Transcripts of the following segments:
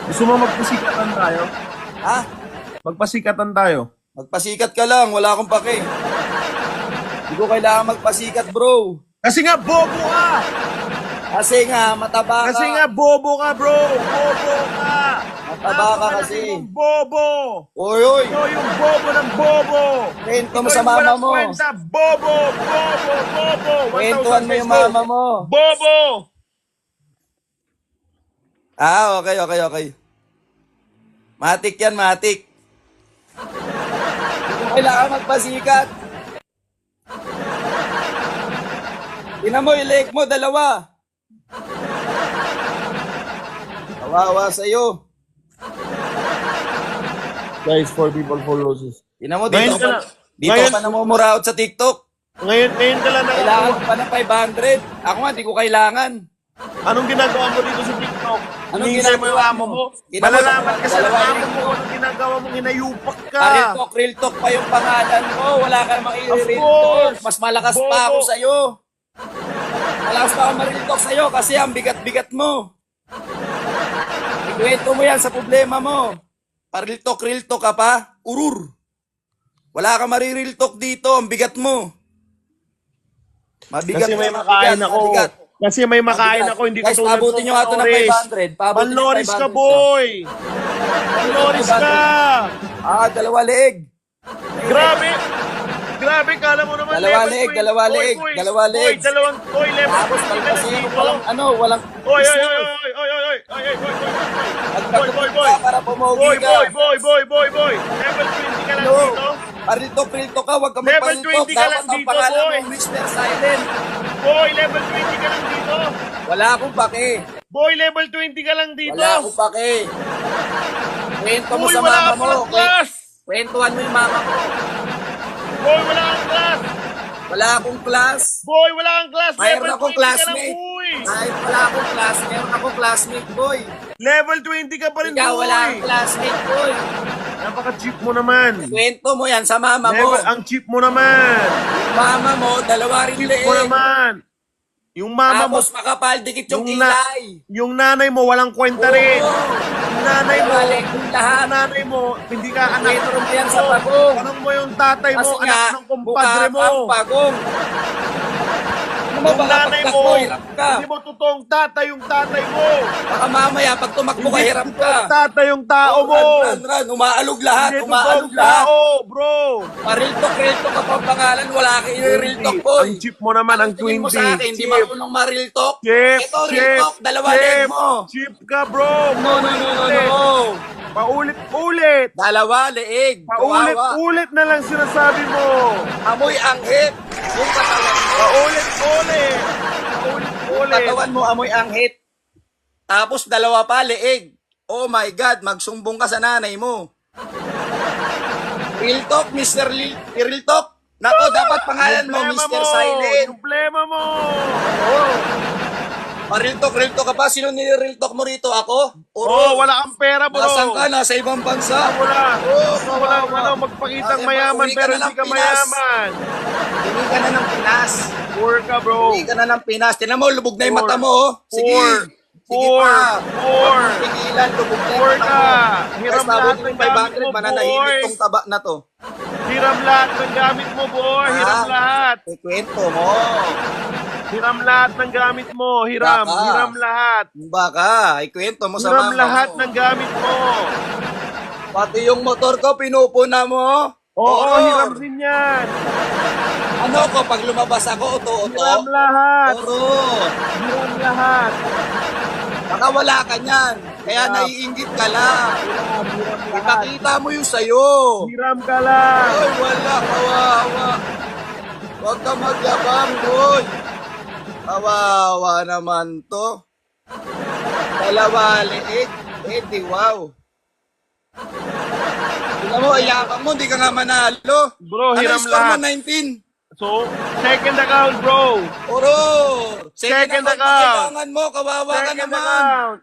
Gusto mo magpasikatan tayo? Ha? Magpasikatan tayo. Magpasikat ka lang, wala akong pake. Hindi ko kailangan magpasikat, bro. Kasi nga bobo ka! Kasi nga, mataba ka. Kasi nga bobo ka, bro! Bobo ka! Mataba ka Napakalaki kasi. mong bobo! Oy, oy. Ikaw yung bobo ng bobo! Kwento mo Ikaw sa yung mama walang mo. kwenta. Bobo! Bobo! Bobo! 1,000 Kwentuhan mo yung pesos. mama mo. Bobo! Ah, okay, okay, okay. Matik yan, matik. Hindi ko kailangan magpasikat. Tingnan mo, yung leg mo, dalawa. Kawawa sa'yo. Guys, 4 people, 4 roses. Tingnan mo, Ngayon dito ka ka, na- dito ngayon- ka namumuraot sa TikTok. Ngayon ka lang Kailangan nakakuha. ko pa ng 500. Ako nga, di ko kailangan. Anong ginagawa mo dito sa TikTok? Anong Hinihintay mo yung ginagawa amo mo? mo? Ginagawa Malalaman mo, kasi ng dalawa amo yun. mo kung anong ginagawa mo, hinayupak ka. Real talk pa yung pangalan mo. Wala ka namang Of i-real course. talk. Mas malakas pa Bobo. ako sa'yo. Malakas pa ako ma-real talk sa'yo kasi ang bigat-bigat mo. Ikwento mo yan sa problema mo. Pa-real talk ka pa? Urur. Wala ka ma-real talk dito. Ang bigat mo. Mabigat Kasi may na, makain mabigat, ako. mabigat. Kasi may makain Mabigat. ako, hindi Guys, katulad pabutin nyo nga ito ng Manloris. 500. Pabutin ng Manloris ka, 500 boy! Manloris ka! Ah, dalawa leeg. Grabe! Grabe, kala mo naman Dalawa level leeg, 20. dalawa Boy, leeg, boy, dalawa boy, leeg. level Tapos 20 ka lang pagkasino dito. walang walang Oy, oy, oy, oy, oy, oy, oy, oy, oy, boy, boy, boy, boy, boy, boy, boy. para pumogi Boy, ka. boy. Level 20 ka lang No. dito. Parito ka, wag ka Level magparito. 20 ka Dapat lang ang dito, pangalan boy. mo, Mr. Silent. Boy, level 20 ka lang dito. Wala akong pake. Boy, level 20 ka lang dito. Wala akong pake. Kwento mo Boy, sa wala mama ka mo. palang class. Kwentuhan mo yung mama mo. Boy, wala kang class. Wala akong class. Boy, wala kang class. Mayroon Level akong 20 ka lang, classmate. boy. Kahit wala akong class, meron akong classmate, boy. Level 20 ka pa rin, Ikaw boy. wala akong classmate, boy. Napaka-cheap mo naman. Kwento mo yan sa mama mo. Ang cheap mo naman. Mama mo, dalawa rin Cheap mo leeg. naman. Yung mama mo, Tapos makapal, dikit yung yung, na, kilay. yung nanay mo, walang kwenta rin. Oo. Yung nanay mo, Dalawa leeg yung lahat. yung nanay mo, hindi ka anak. Kwento mo yan sa pagong. Tanong mo yung tatay mo, Kasi anak nga, ng kumpadre mo. mukha kang pagong. Ano mo Yung baka nanay pagtakbo, mo, hirap ka. hindi mo totoong tatay yung tatay mo. Baka mamaya, pag tumakbo ka, Hindi hirap ka. totoong tatay yung tao mo. Run. Umaalog lahat, Hindi umaalog totoong lahat. tao, bro. Pariltok ka pa pangalan, wala ka i-real-talk, boy. Ang cheap mo naman, ang Tingin 20. mo sa akin, hindi Cheap. marunong ma-real-talk. Cheap, Ito, real-talk, dalawa leg mo. Cheap ka, bro. No. Paulit-ulit. Dalawa leeg. Kawawa. Paulit-ulit na lang sinasabi mo. Amoy anghit. Yung katawan mo. Paulit-ulit. Yung Paulit-ulit. katawan mo, amoy anghit. Tapos dalawa pa, leeg. Oh my God, magsumbong ka sa nanay mo. Real talk, Mr. Real talk. Nako, dapat pangalan mo, Mr. Silent. Problema mo. Oh. Real talk ka pa. Sino nire-real talk mo rito? Ako? Oh, wala kang pera, bro. Nasaan ka? Nasa ibang bansa. Wala. Oh, Wala magpakitang mayaman Uli ka pero na hindi ng ka Pinas. mayaman. Hindi ka na ng Pinas. Poor ka, bro. Hindi ka na ng Pinas. Tinan mo, lubog na yung Poor. mata mo. Oh. Sige. Poor. Sige Poor. pa. Poor. Huwag mong tigilan, lubog na Poor yung mata ka. mo. Hiram Guys, lahat mabuti ng yung gamit 500, mo, mananahimik boy. tong taba na to. Hiram lahat ng gamit mo, boy. Hiram lahat. Ikwento mo. Hiram lahat ng gamit mo. Hiram. Baka. Hiram lahat. Baka, ikwento mo sa Hiram mama lahat mo. ng gamit mo. Pati yung motor ko, pinupuna mo. Oo, Horror. hiram din yan. Ano ko, pag lumabas ako, uto-uto. Hiram lahat. Horror. Hiram lahat. Baka wala ka niyan. Kaya Hiram. naiinggit ka lang. Hiram lahat. Ipakita mo yung sayo. Hiram ka lang. Ay, wala, kawawa. Huwag ka magyabang, boy. Kawawa naman to. Dalawa leeg. Di wow. Tingnan mo, ayabang mo, di ka nga manalo. Bro, Ano hiram yung score mo, lahat. 19? So, second account, bro. Horror! Second account. account. Kailangan mo, kawawa ka Second naman. account.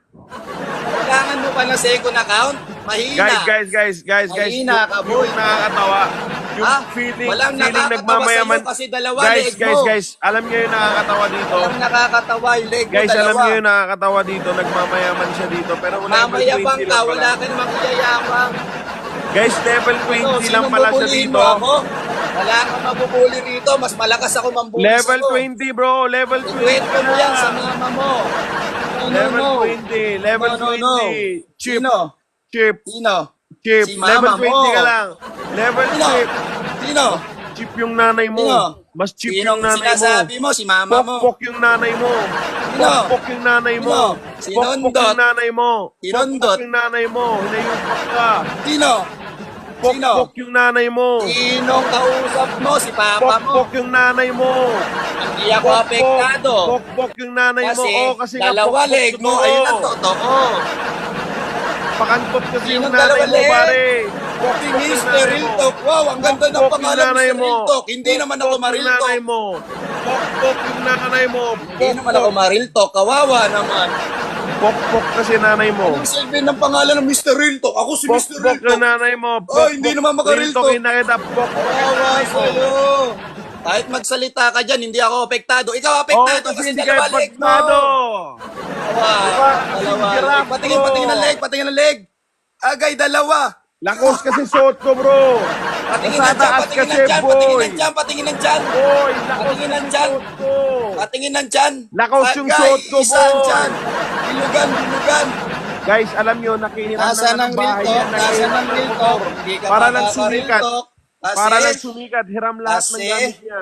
Kailangan mo pa ng second account? Mahina. Guys. Mahina ka, boy. Yung nakakatawa. Yung Walang feeling nakakatawa nagmamayaman. sa'yo kasi dalawa Guys, leg mo. alam niyo yung nakakatawa dito. Walang nakakatawa yung leg mo, Guys, dalawa. alam niyo yung nakakatawa dito. Nagmamayaman siya dito. Pero level 20 Mamayabang ka, lang wala pala. ka namang iyayabang. Guys, level 20 lang pala siya bubulihin dito. mo ako? Wala kang mabubuli rito. Mas malakas ako mambuli Level sa'yo. 20, bro. Level 20 Ikwento ka mo yan sa na. mama mo. No, Level no, no. 20. Level No, no, no. 20. Chip. Sino? Chip. Sino? Chip. Si Level mama 20 ka mo. lang. Level Sino? chip. Sino? Chip yung nanay mo. Sino? Mas chip Sinong yung nanay mo. sinasabi mo? Si mama mo. Pokpok yung nanay mo. Sino? Pokpok yung nanay mo. Sino? Sinundot. Pokpok yung nanay mo. Sinundot. Pokpok yung nanay mo. Hinayupak ka. Sino? Sino? Pokpok yung nanay mo. Sinong kausap mo? Si papa mo. Pokpok yung nanay mo. Hindi ako apektado. Pokpok yung nanay mo. Kasi, Oh, kasi nga dalawa pokpok leg mo. totoo. Ayun ang totoo. Pakantot kasi yung Sinong nanay dalawa mo, leg? pare. Si Pokpok yung Mr. nanay Real mo. Talk. Wow, ang ganda ng Pokpok yung pangalan nanay Mr. mo. Real Talk. Hindi naman ako Pokpok yung ma-Real nanay Talk. mo. Pokpok yung nanay mo. Hindi naman ako ma-Real Talk. Kawawa naman. Pokpok kasi nanay mo. Anong silbi ng pangalan ng Mr. Real Talk? Ako si Mr. Pokpok Real yung Talk. nanay mo. Oh, hindi naman maka-real talk. Real talk na kita. Pokpok yung Kawawa nanay mo. sa'yo. Kahit magsalita ka dyan, hindi ako apektado. Ikaw Oh, apektado kasi kasi hindi dalawa kayo leg mo. pagtado. Dalawa. Kasi Dalawa. giraffe, Patingin, bro. patingin ng leg. Patingin ng leg. Agay, dalawa. Lakos kasi suot ko, bro. Patingin Nasa ng dyan, taas patingin kasi, ng dyan, patingin boy. ng dyan, patingin ng dyan. Boy, lakos Patingin kasi ng dyan. suot ko. Patingin ng dyan. Lakaws yung Agay, suot ko, isang boy. dyan. Bilugan, bilugan. Guys, alam nyo, nakihiram Nasa na ng ng real bahay talk, yan. nasa Nakihiram ng ng real motor. talk. Hindi ka Para lang makaka-real sumikat. talk. Kasi, Para lang sumikat, hiram lahat ng Kasi- gamit niya.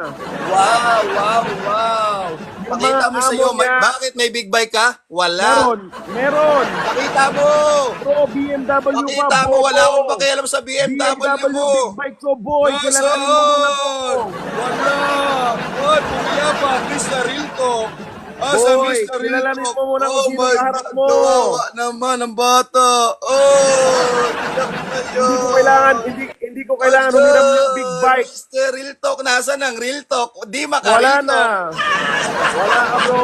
wow, wow, wow. Yung Pakita mga mo sa'yo, amo niya- bakit may big bike ka? Wala. Meron. Pakita mo. Bro, BMW ka, Pakita mo, bobo. wala akong pakialam sa BMW mo. big bike ko, boy. Kailangan mo muna to. Wala. Oy, pumiya pa. Mr. Real Talk. Sa Boy, Mr. Real kilalanin Talk. mo muna kung sino my kaharap God, mo. kawawa naman ang bata. Iyak na yun. Hindi ko kailangan humiram yung big bike. Mr. Real Talk, nasa ng Real Talk? Di Wala maka-Real na. Talk. Wala ka, bro.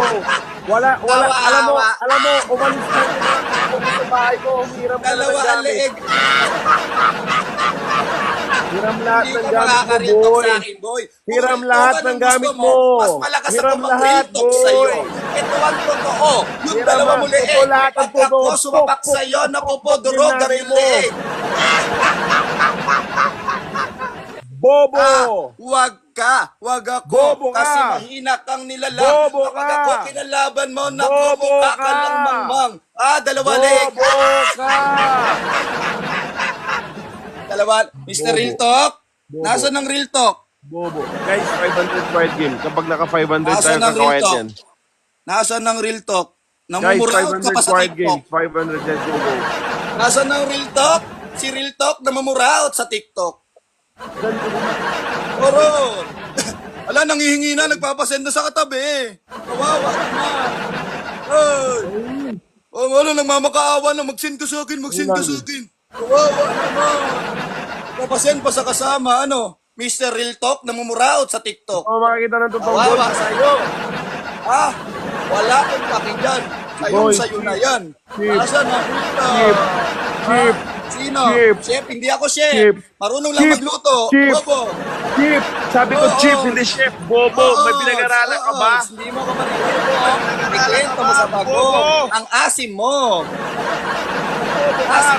Wala. Awa. Alam mo, umalis na yung mga sa bahay ko, humiram ka na Dalawa ng ang gamit. leeg. Hiram lahat Hindi ng ka gamit mo, makaka-real talk boy. sa akin, boy. Kung Hiram real lahat talk, ng anong gamit gusto mo. Mas malakas Hiram ako lahat, mag-real talk boy. sa'yo. Ito ang totoo. Yung Hiram dalawa mo lahat. leeg. Totoo lahat ang Pag ako totoo. sumapak Pok, sa'yo, pok, napupodurog pok, ang yung leeg. Bobo! Huwag ka. Huwag ako. Bobo ka. Kasi mahina kang nilalang. Bobo Kapag ka. ako kinalaban mo, Bobo nakumukha ka ka. lang mangmang. Dalawa leeg. Bobo ka! Dalawa. Mr. Bobo. Real Talk? Bobo. Nasaan ang Real Talk? Bobo. Guys, 500 quiet game. Kapag naka 500 tayo, Nasaan ang Real kakakwet Talk? yan. Nasaan ang Real Talk? Guys, Namumuraot ka 500 pa sa quiet game. TikTok. 500, let's go. Nasaan ang Real Talk? Si Real Talk namumuraot sa TikTok. Oron! Ala, nangihingi na, nagpapasenda sa katabi. Kawawa naman. Ay! Ano, nagmamakaawa na, mag-send ka sa akin, mag-send ka sa akin. Kawawa naman. Papasend pa sa kasama, ano? Mr. Real Talk namumuraot sa TikTok. Oh, makikita ng totoong Kawawa boy. sa'yo. Wala akong pakinggan. Boy, Sa'yo na yan. Chip. Nasaan ang Real Talk? Chip. Chip. Sino? Chip. Chef, hindi ako chef. Chip. Marunong lang Chip. magluto. Chip. Bobo. Chip! Sabi ko, Oo. Chip, hindi chef. Bobo, may pinag-aralan ka ba? Hindi mo ko marunong. Ikwento mo sa bago. Bobo. Ang asim mo.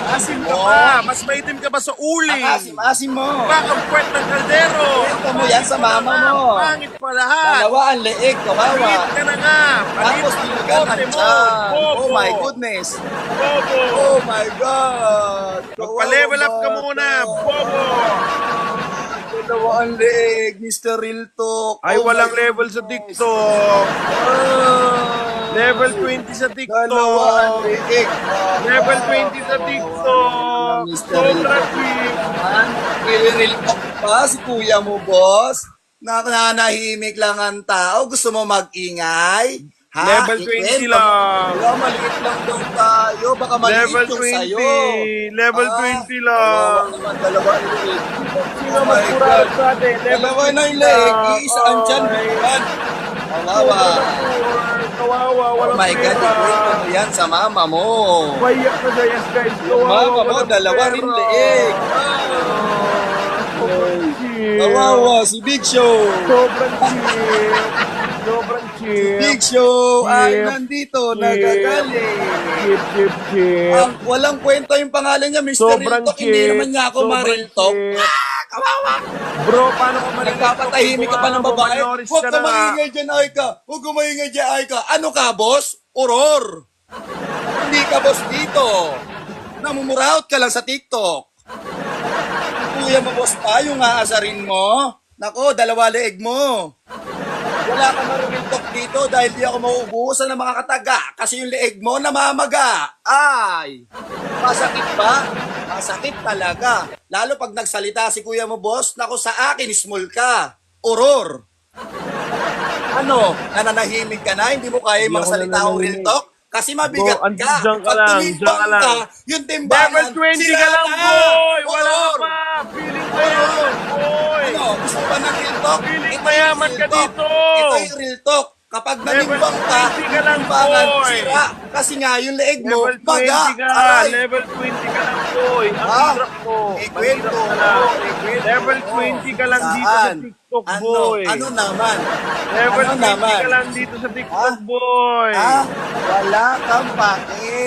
Asim ka pa. Mas maitim ka ba sa uli? Ang asim mo. Baka ang puwet ng kaldero. Ikwento mo yan sa mama mo. Pangit pa lahat. Dalawa ang leeg, kawawa. Palit ka na nga. Palit Tapos ang bilugan bote ang mo. tiyan. Bobo. Oh my goodness. Bobo. Oh my God. Magpa-level up ka Kawawa muna. bata. Bobo. Dalawa ang leeg, Mr. Real Talk. Ay, Oh walang my level sa goodness. TikTok. Ah. Level 20 sa Dalawa ang TikTok. leeg. Level 20 sa TikTok. Sobra cheap. Real talk pa si kuya mo, boss. Nananahimik lang ang tao. Gusto mo mag-ingay? Ha? Level 20 lang. Wala, maliit lang daw tayo. Baka maliit Level yung 20. sa'yo. Level 20 lang. Kawawa naman, dalawa ang leeg. Sino Oh mas my mura God. sa atin? Dalawa na yung leeg. Iisa ang dyan. Bilugan. Kawawa. Kawawa. Oh Walang my God, pera. ikwento mo yan sa mama mo. Payak na siya, yes guys. Yung Kawawa. mama mo, walang dalawa pera. rin leeg. Sobrang cheap. cheap. Kawawa, si Big Show. Sobrang cheap. Sobrang cheap. Big Show ay Cheap. nandito, Cheap. nagagaling. Cheap, cheap, cheap. Ang walang kwenta yung pangalan niya, Mr. Sobrang Real Talk. Hindi cheap. naman niya ako Sobrang ma-real talk. cheap. Kawawa. Bro, paano ka maliliit? Nagpapatahimik ka pa ng babae. Manoris Huwag ka ka na nga. maingay dyan, Aika. Huwag ka maingay dyan, Aika. Ano ka, boss? Uror. Hindi ka boss dito. Namumuraot ka lang sa TikTok. Kuya mo, boss pa, yung aasarin mo. Nako, dalawa leeg mo. Wala ka marunong talk dito dahil di ako mauubusan ng mga kataga kasi yung leeg mo namamaga. Ay! Masakit ba? Masakit talaga. Lalo pag nagsalita si kuya mo, boss, nako sa akin, small ka. Uror. Ano? Nananahimik ka na? Hindi mo kaya yung Hindi mga ako salita o real nananahimik. talk? Kasi mabigat Bro, ka. diyan ka Pag lang, tumimbang diyan ka lang. ka, yung timbangan, Level 20 sira ka lang, na. boy! Wala ka Uror. pa! Feeling mo yan, boy! Ano? Gusto mo ba ng real talk? Feeling Ito mayaman yung ka real talk. dito. Ito yung real talk. Kapag Level nanimbang ka, 20 ka lang, timbangan, boy. sira. Kasi nga, yung leeg mo, Level 20 maga. ka! Aray. Level 20 ka lang, boy! Ang Ah, hirap mo! ikwento Mahirap ka mo, lang. ikwento Level mo. 20 ka lang dito sa Saan? TikTok, Ano? boy! Ano naman? Level ano 20 naman? ka lang dito sa TikTok, Ah? boy! Wala kang pake.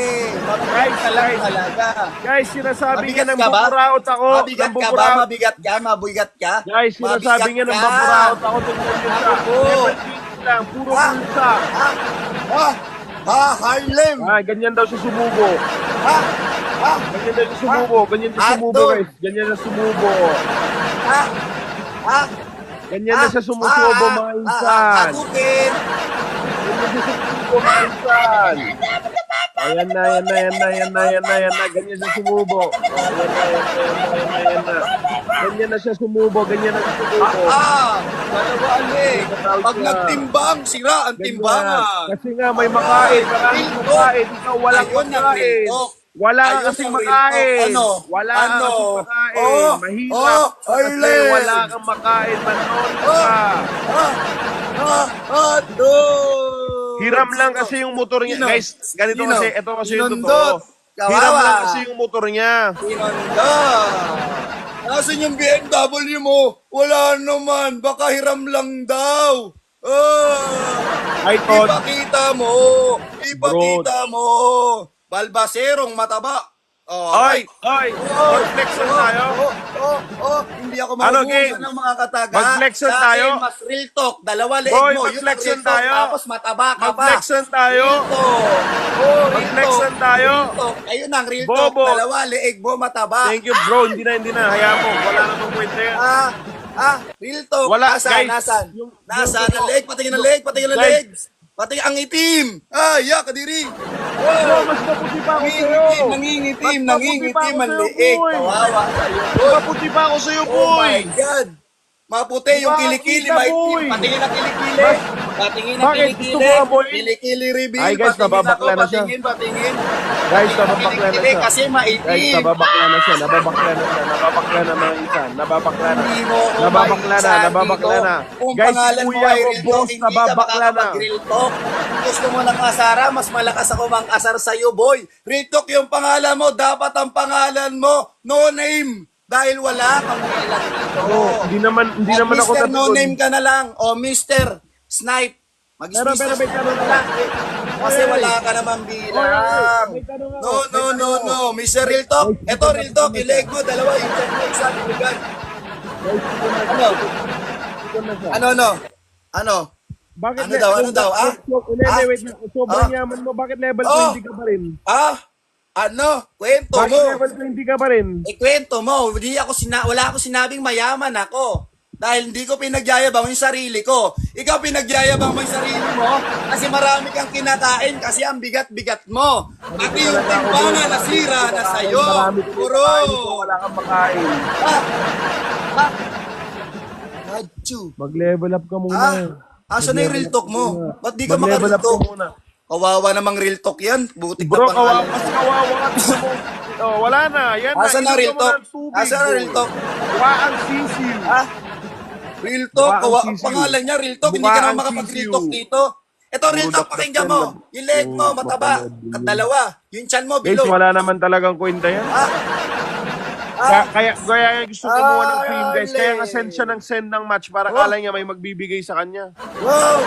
Mabigat ka lang guys. talaga. Guys, sinasabi Mabigat nga ng ka ba? buburaot ako. Mabigat ng ka ba? buburaot. Mabigat ka? Mabigat ka? Guys, sinasabi nga ng Mabigat ka. buburaot ako. Tingnan nyo siya. Ako po. Level 20 lang. Puro Ha? bulsa. Harlem. Ganyan daw siya sumubo. Ha? Ha? Ganyan daw siya sumubo. Ganyan siya sumubo, Ato. guys. Ganyan na sumubo. Ha? Ha? Ganyan na siya sumusubo, mga insan. Hatukin. Ganyan siya sumusubo, mga insan. Ayan na, ayan na, ayan na, ayan na, ayan na, ayan na. Ganyan siya sumubo. Ayan na, ayan na, ayan na, ayan na. Ganyan na siya sumubo. Ganyan na siya sumubo. Dalawa alik. Pag nagtimbang, sira ang timbangan. Kasi nga may makain, maraming Real talk. makain, ikaw walang Ayun ang real makain. talk. Wala Ayun ka kasing ang real makain. talk. Ano? Wala Ano? ka kasing makain. Oh, Mahirap. oh, kasi Arlen. wala kang makain. Manood ka. Ato. Hiram lang kasi yung motor niya. Sino? Guys, ganito Sino? kasi, ito kasi yung Sinundot. totoo. Kawawa. Hiram lang kasi yung motor niya. Pinanda. Nasaan yung BMW mo? Wala naman. Baka hiram lang daw. Ay, Todd. Ipakita mo. Ipakita mo. Balbaserong mataba. Oy, oy, mag-flex lang tayo. Hindi ako Ano, maubusan game? ng mga kataga. Mag-flex lang Sa tayo? akin, mas real talk. Dalawa leeg Boy, mo. Yun mag-flex ang real lang talk. tayo. Tapos mataba ka pa. Mag-flex lang tayo. Real talk. Real Mag-flex talk. lang tayo. Real talk. Ayun ang real Bobo. talk. Dalawa leeg mo mataba. Thank you, bro. Hindi na. Hayaan mo. Wala namang kwenta yan. Real talk. Wala, Nasaan, guys. nasaan? Yung- Nasaan yung- ang leg? Patingin ang leg, patingin ang Guys. leg. Patingin ang itim. Kadiri. Bro, mas maputi pa ako sa'yo. Nangingitim, Mas maputi pa nangingitim ako ang sa'yo, leeg. boy. Kawawa sa'yo, Mas boy. maputi pa ako sa'yo, Oh boy. my God. Maputi yung Bakit kilikili, kita, maitim. boy? Patingin ang kilikili. Patingin ang Bakit? kilikili. Gusto mo nga, boy? Kilikili reveal. Ay, guys, Patingin nababakla ako, na siya. Patingin. Guys, Patingin ang nababakla na kilikili siya. kasi maitim. Guys, nababakla na siya. Nababakla na mga insan. Nababakla na. Hindi mo ako Nababakla na, maiinsan nababakla dito. na. Kung Guys, pangalan si mo Kuya ay ko, real boss, talk, hindi ka nababakla na. makakapag-real talk. Kung gusto mo ng asara, mas malakas ako mang-asar sa'yo, boy. Real talk yung pangalan mo, dapat ang pangalan mo, no name. Dahil wala kang bilang dito. Hindi naman ako Mr. No natugon. name ka na lang. O Mr. Snipe. Pero may tanong na na. lang. Kasi wala ka namang bilang. May tanong ako. No. Mr. Real Talk. Ito, Real Talk. Ileg mo, dalawa. Yung mo, isa, bilugan. Ano? Bakit Ano daw? Wait lang. Sobrang yaman mo. Bakit level 20 ka pa rin? Kwento Bakit mo. level 20 ka pa rin? Kwento mo. Wala ako sinabing mayaman ako. Dahil hindi ko pinagyayabang yung sarili ko. Ikaw pinagyayabang mo yung sarili mo kasi marami kang kinakain kasi ang bigat-bigat mo. Pati yung timbangan nasira na sa'yo. Puro. Wala kang makain. Radyo. Mag-level up ka muna. Asan na yung real talk mo? Ba't di ka Mag-level maka-real up ka talk? muna. Kawawa namang real talk yan. Butik Bro, na pangalan. mas kawawa ka. Tingnan mo. Wala na. Yan na. Asan na Inom real ka muna talk? ng tubig, Asan na boy. real talk? Mukha ang sisiw. Real talk? Mukha ang sisiw. Pangalan niya real talk. Hindi Mukha ka ang naman makapag-real sisiw. talk dito. Ito real Puro talk, dakdak pakinggan yan mo. lang. Yung leg mo, mataba. Dalawa. Yung chan mo, Guys, bilog. wala naman talagang kwenta yan. Kaya gusto kumuha ng fame, guys. Kaya nga Arle. send siya ng send ng match para Oh. kala niya may magbibigay sa kanya. Wow!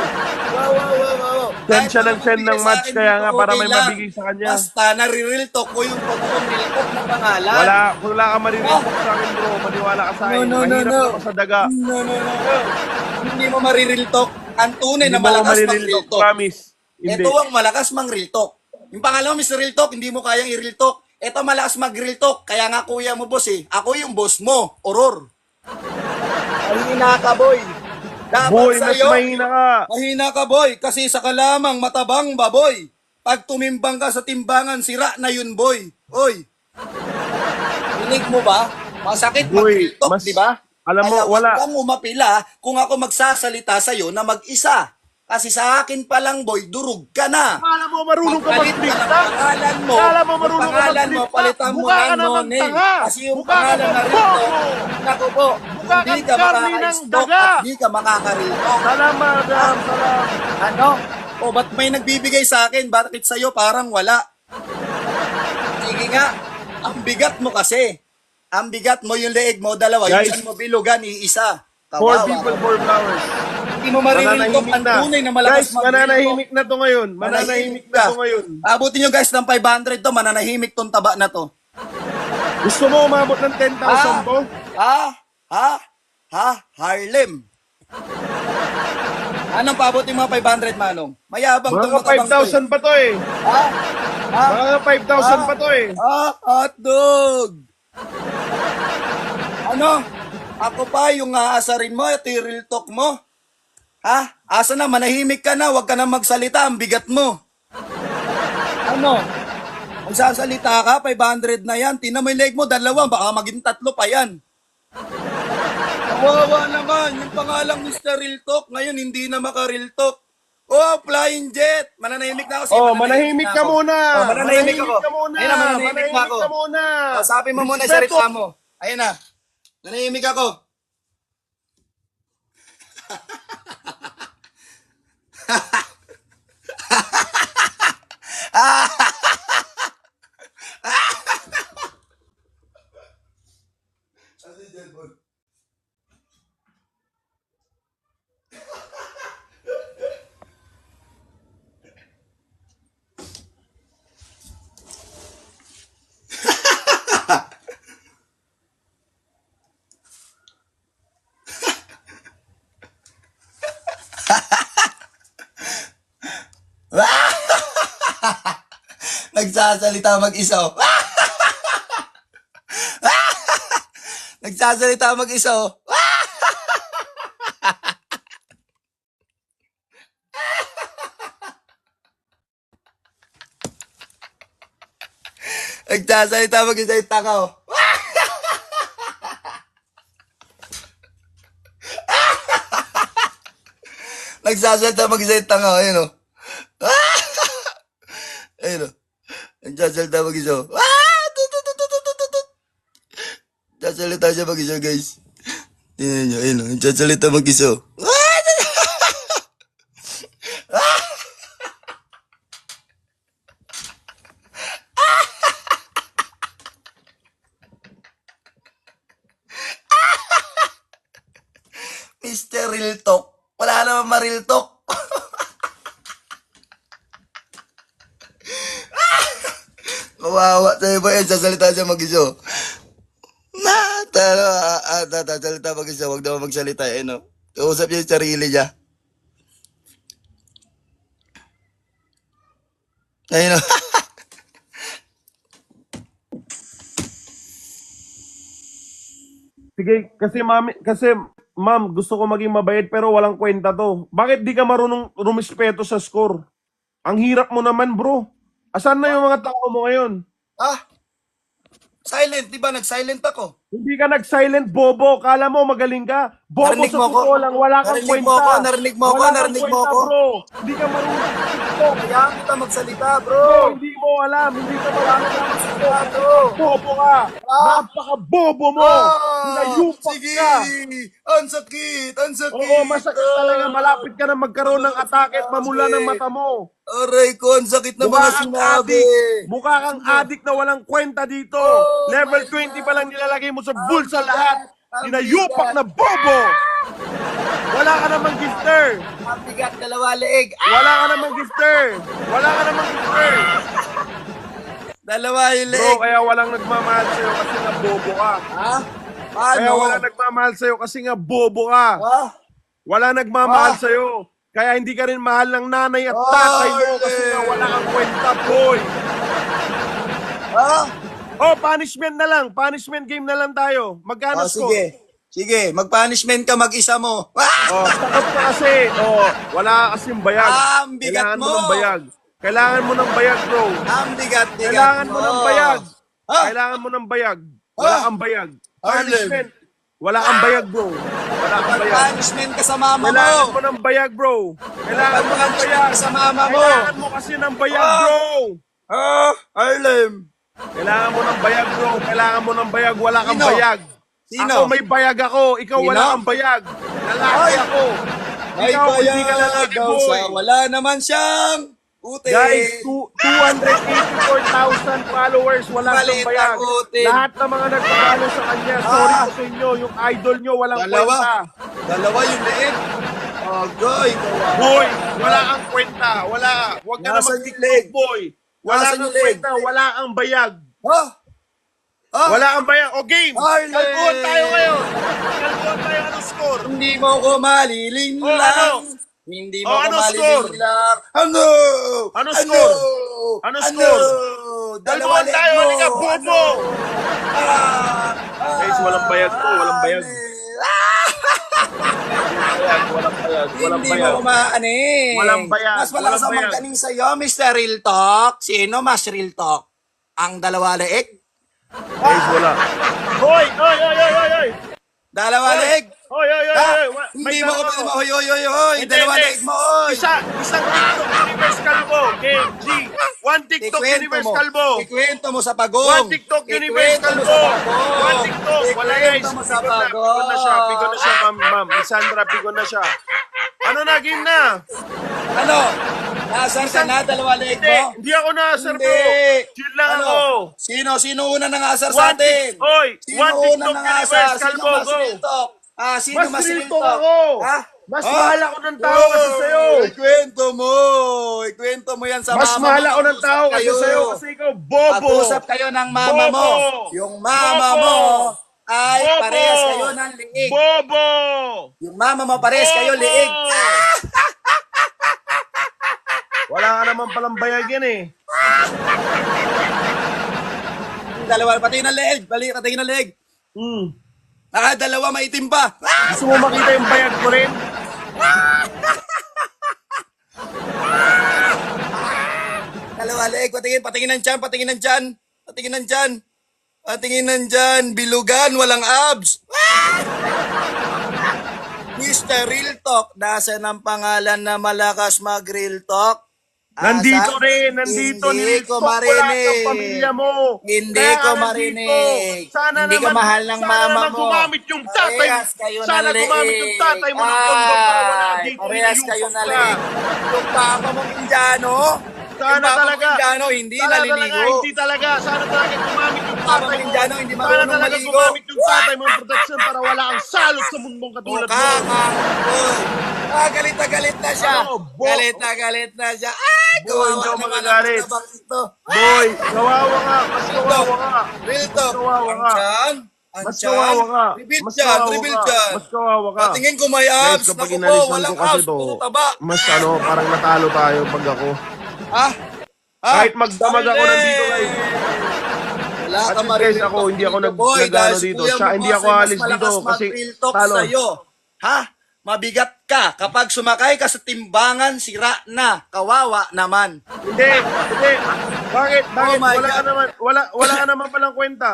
Wow. Send siya Kahit ng send magbigay ng sa match akin kaya dito, nga para okay may lang. mabigay sa kanya. Basta nare-real talk ko yung totoong real talk na pangalan. Wala ka mariretalk sa akin, bro. Maniwala ka sa akin. Mahirap ako sa daga. No. Hindi mo marireal talk. Ang tunay Hindi na mo ako malakas mang mariretalk, real talk. promise. Hindi. Ito ang malakas mang real talk. Yung pangalan mo, Mr. Real Talk, hindi mo kayang i-real talk. Ito malakas mag-real talk. Kaya nga kuya mo, boss eh. Ako yung boss mo, Auror. Mahina ka, boy. Dapat Boy, mas sa'yo, mahina ka. mahina ka, boy. Kasi sa kalamang matabang baboy. Pag tumimbang ka sa timbangan, sira na yun, boy. Oy. Rinig mo ba? Masakit Boy, mag-real talk, mas- di ba? alam mo, Kaya wala. wag kang umapila kung ako magsasalita sa'yo na mag-isa. Kasi sa akin pa lang, boy, durug ka na. Alam mo, marunong ka Magpalit mag-dicta. ng pangalan mo. Alam mo, Yung marunong ka pangalan mo, mag-dicta. palitan mo Mukha ka ng naman no-name. tanga. Kasi yung Mukha ka pangalan na ng rito, bobo. naku po, Mukha hindi kang ka karni ng makaka-stalk daga. at hindi ka makaka-rito. Salamat, Dam. Salamat. Ano? O, ba't may nagbibigay sa akin? Bakit sa'yo parang wala? Sige nga, ang bigat mo kasi. Ang bigat mo, yung leeg mo, dalawa. Guys. Yung saan mo bilugan, iisa. Four Kawawa. people, four flowers. Hindi mo maririltok Mananahimik ang na. tunay na malakas Guys, mananahimik na to ngayon. Mananahimik na to ngayon. Abutin nyo guys ng 500 to, mananahimik tong taba na to. Gusto mo umabot ng 10,000 to? Harlem. Anong paabot yung mga 500, Manong? Mayabang tong Mga matabang to 5,000 pa to eh. Mga 5,000 pa to eh. Hotdog! Ano? Ako pa yung aasarin mo, ito yung real talk mo. Ha? Asa na, manahimik ka na, huwag ka na magsalita, ang bigat mo. Ano? Magsasalita ka, 500 na yan. Tingnan mo yung leg mo, dalawa, baka maging 3 pa yan. Kawawa naman, yung pangalang Mr. Real Talk, ngayon hindi na maka-real talk. Oh, flying jet! Mananahimik na ako. Sige, Oh, manahimik ka muna. Oh, mananahimik ako. ka muna. Ayun na, mananahimik na ako. ka muna. Kausapin mo muna yung sarita mo. Ayun na. Nanahimik ako. Nagsasalita mag-isa. oh. Nagsasalita mag-isa. oh. Nagsasalita mag-isa yung tanga. oh. Nagsasalita mag-isa yung tanga. Ayun o. Ayun o. Nagsasalita mag-isa. Nagsasalita siya mag-isa, guys. Tingnan nyo, ayun o. Nagsasalita mag-isa. Mr. Real Talk. Wala naman ma-real talk. Kawawa sa'yo ba yan? Sasalita siya mag-iso. Sasalita mag-iso. Huwag naman magsalita. Eh, no? Kausap niya yung sarili niya. Ayun, no? Sige, kasi ma'am, gusto ko maging mabait pero walang kwenta to. Bakit di ka marunong rumispeto sa score? Ang hirap mo naman, bro. Asan na yung mga tao mo ngayon? Silent. Di ba? Nag-silent ako. Hindi ka nag-silent bobo. Kala mo magaling ka. Bobo Narinig sa mo ko? totoo lang. Wala kang Narinig kwenta. mo ko? Narinig mo ko? Wala kang Narinig mo kwenta, ko? bro. Hindi ka marunong sa TikTok. Kaya kita magsalita, Bro, bro. hindi mo alam. Hindi ka marunong sa TikTok. Bro. Bobo ka. Napaka-bobo mo. Pinayupak Sige! ka. Ang sakit! Ang sakit! Oo, masakit talaga. Malapit ka na magkaroon ng atake at mamula ng mata mo. Aray ko, ang sakit na Mukha mga kang sinabi. adik. Mukha kang adik na walang kwenta dito. Oh Level my 20 pa lang nilalagay mo sa bulsa bigat. lahat. Ang Tinayupak bigat. na bobo. Wala ka namang gifter. Ang bigat, dalawa leeg. Wala ka namang gifter. Wala ka namang gifter. Dalawa yung Bro, leeg. kaya walang nagmamahal sa'yo kasi nga bobo ka. Ha? Kaya Paano? walang nagmamahal sa'yo kasi nga bobo ka. Ha? Wala nagmamahal Ah. sa'yo. Kaya hindi ka rin mahal ng nanay at tatay mo kasi nga wala kang kwenta, boy. Ha? Oh, punishment na lang. Punishment game na lang tayo. Magkano Oh, score? sige. Sige, mag-punishment ka mag-isa mo. Oh, takot ka kasi. Oh, wala ka kasing bayag. Ang bigat Kailangan mo mo. ng bayag. Kailangan mo ng bayag, bro. Ang bigat-bigat Kailangan mo ng bayag. Ha? Kailangan mo ng bayag. Wala Ah. kang bayag. Arlen. Punishment. Wala kang bayag, bro. Wala kang bayag. Mag-punishment ka sa mama Kailangan mo. mo ng bayag, bro. Kailangan mo ng Mag-punishment bayag. ka sa mama mo. Kailangan mo kasi ng bayag, Ah. bro. Arlem. Kailangan mo ng bayag, bro. Kailangan mo ng bayag. Wala kang Sino? bayag. Sino? Ako may bayag ako. Ikaw Sino? wala kang bayag. Lalaki Ay. ako. May Ikaw, hindi ka bayag lalaki, daw boy. sa wala naman siyang ute. Guys, 284,000 followers, wala Maliit siyang bayag. ang utin. Lahat ng mga nagpapalo sa kanya, sorry po sa inyo, yung idol nyo walang Dalawa. kwenta. Dalawa yung leeg. Agay, kawawa. Boy, wala kang kwenta. Wala. Huwag ka na Nasaan yung mag-TikTok, leg? boy. Wala Nasaan kang yung leg? kwenta, wala kang bayag. Ha? Ha? Wala kang bayag. O game, Arlen. kalbuhan tayo ngayon. Kalbuhan tayo, anong score? Hindi mo ko maliling Oh, lang. ano? Hindi mo Oh, ko ano maliling score? lang. Ano? Ano score? Ano score? Dalawa Kalbuhan tayo, mo. halika, bobo. Guys, walang bayag po, walang bayag. Walang bayag, walang Hindi bayag. mo kumaanin. Walang bayag, Mas malakas walang ang bayag. magkaning sa'yo, Mr. Real Talk. Sino mas Real Talk? Ang dalawa leeg? Guys, wala. Hoy, hoy, hoy, hoy, hoy, hoy. Dalawa Hoy. leeg? Hoy, hoy, hoy, Ha? hoy. Hindi May mo ko tanong pwede ako. hoy, hoy, hoy, hoy. Hindi, Dalawa hindi. leeg mo, hoy. Isang TikTok Universe Kalbo. Game G. One TikTok Universe Kalbo. Ikwento mo sa pagong. One TikTok Universe Ikwento mo Kalbo. sa pagong. One TikTok. Wala guys. Ikwento mo sa Pigon na, pagong. pigon na siya. Pigon na siya, ma'am. Sandra, pigon na siya. Ano na, game na? Ano? Nasaan ka na? Dalawa leeg Hindi, mo? hindi ako na-asar, bro. Hindi. Chill lang Ano? ako. Sino una nang asar sa One atin? tik- Hoy, Sino one una TikTok nang Universe asar? Sino Kalbo, mas go. real talk? Sino Mas mas real real talk talk? ako. Ha? Mas Ha? mahal ako ng tao kasi sa'yo. Ikwento mo. Ikwento mo yan sa Mas mama mahal mo. ako ng tao kasi Kayo. sa'yo kasi ikaw bobo. Pag-usap kayo ng mama mo. Bobo. Yung mama Bobo. mo ay Bobo. parehas kayo ng liig. Bobo. Yung mama mo parehas kayo Bobo. liig. Wala ka naman palang bayag yan eh. Dalawa, pati ng leeg. Balik, pati ng leeg. Dalawa maitim pa. Gusto mo makita yung bayag ko rin? Dalawa leeg, patingin ng tiyan, patingin ng tiyan. Patingin ng tiyan. Patingin ng tiyan, bilugan, walang abs. Mr. Real Talk, nasa ng pangalan na malakas mag-real talk? Nandito rin, nandito. Hindi Nilistok ko ko lahat ng marinig. pamilya mo. Hindi Kaya ko ka marinig. nandito. Sana Hindi ka naman, mahal ng sana mama naman mo. gumamit yung tatay. Parehas kayo Sana ng gumamit yung leeg. tatay mo ng kondom para wala Ay, dito. parehas Inayupak kayo na ka. leeg. Yung papa mong Indiano, Sana yung papa talaga. mong Indiano, hindi Sana talaga, naliligo. hindi talaga. Sana talaga gumamit yung Papa tatay mong mo. Indiano, hindi Sana marunong talaga maligo. gumamit yung tatay mo ng protection para wala kang salot sa mundong katulad mo. Galit na galit na siya. Ano, Galit na siya. Ay, Boy, kawawa hindi ako naman magagalit. ang tabang ito. Boy, kawawa ka. Mas kawawa ka. Real talk. kawawa Ang ka. tiyan. Mas kawawa ka. Reveal Mas dyan, kawawa reveal ka. dyan. Mas kawawa ka. Patingin ko may Guys, abs. kapag Naku po, inalisan walang ko kasi abs. to, Puro taba. mas parang natalo tayo pag ako. Ha? Kahit magdamag ako nandito, guys. Wala At ka least, maririnig guys, ako, hindi ako dito, boy, nagano dahil si dito. kuya Siya, mo hindi kasi ako mas alis malakas dito kasi mag-real talk talo. sa'yo. Ha? Mabigat ka. Kapag sumakay ka sa timbangan, sira na. Kawawa naman. Hindi, hindi. Bakit? Oh my Wala ka God. naman, wala ka naman palang kwenta.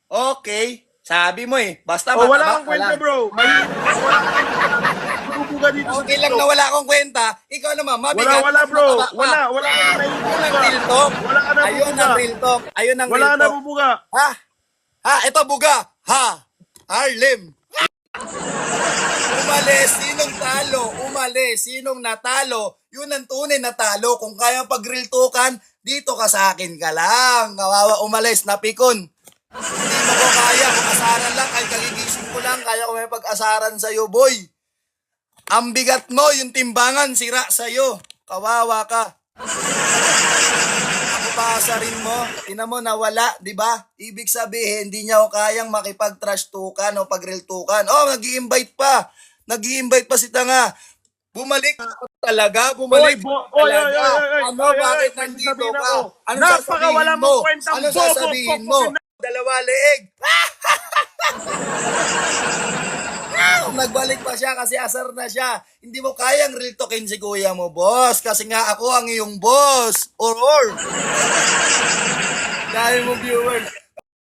Okay. Sabi mo eh. Basta O, wala mataba kang ka kwenta, lang. bro. Bubuga dito sa Okay lang TikTok. na wala akong kwenta. Ikaw naman, Wala, mabigat. wala, mas bro. mataba ka. Wala kang Ayun ang naibubuga. real talk. Wala ka na Ayun bubuga. ang real talk. Ayun ang Wala real ka na talk. bubuga. Ha? Ha? Ito buga. Ha? Harlem. Umalis. Sinong talo? Umalis. Sinong natalo? Yun ang tunay na talo. Kung kaya pag-real talkan, dito ka sa akin ka lang. Kawawa umalis. Napikon. Hindi mo ko kaya. Kung asaran lang, ay kagigising ko lang. Kaya ko may pag-asaran sa'yo, boy. Ang bigat mo, yung timbangan, sira sa'yo. Kawawa ka. Ako pa asarin mo. Ina mo, nawala, di ba? Ibig sabihin, hindi niya ako kayang makipag-trash tukan o pag-real tukan. Oh, nag-i-invite pa. Nag-i-invite pa si Tanga. Bumalik talaga, bumalik Oy, talaga. oy. Ano, Oy, bakit may nandito sasabihin ka? ako. Anong Napaka sasabihin wala mo? mong kwentang Anong bobo, sasabihin mo? bobo, Dalawa leeg. Nagbalik pa siya kasi asar na siya. Hindi mo kayang real talkin si kuya mo, boss. Kasi nga ako ang iyong boss. Or. Dahil mo viewers.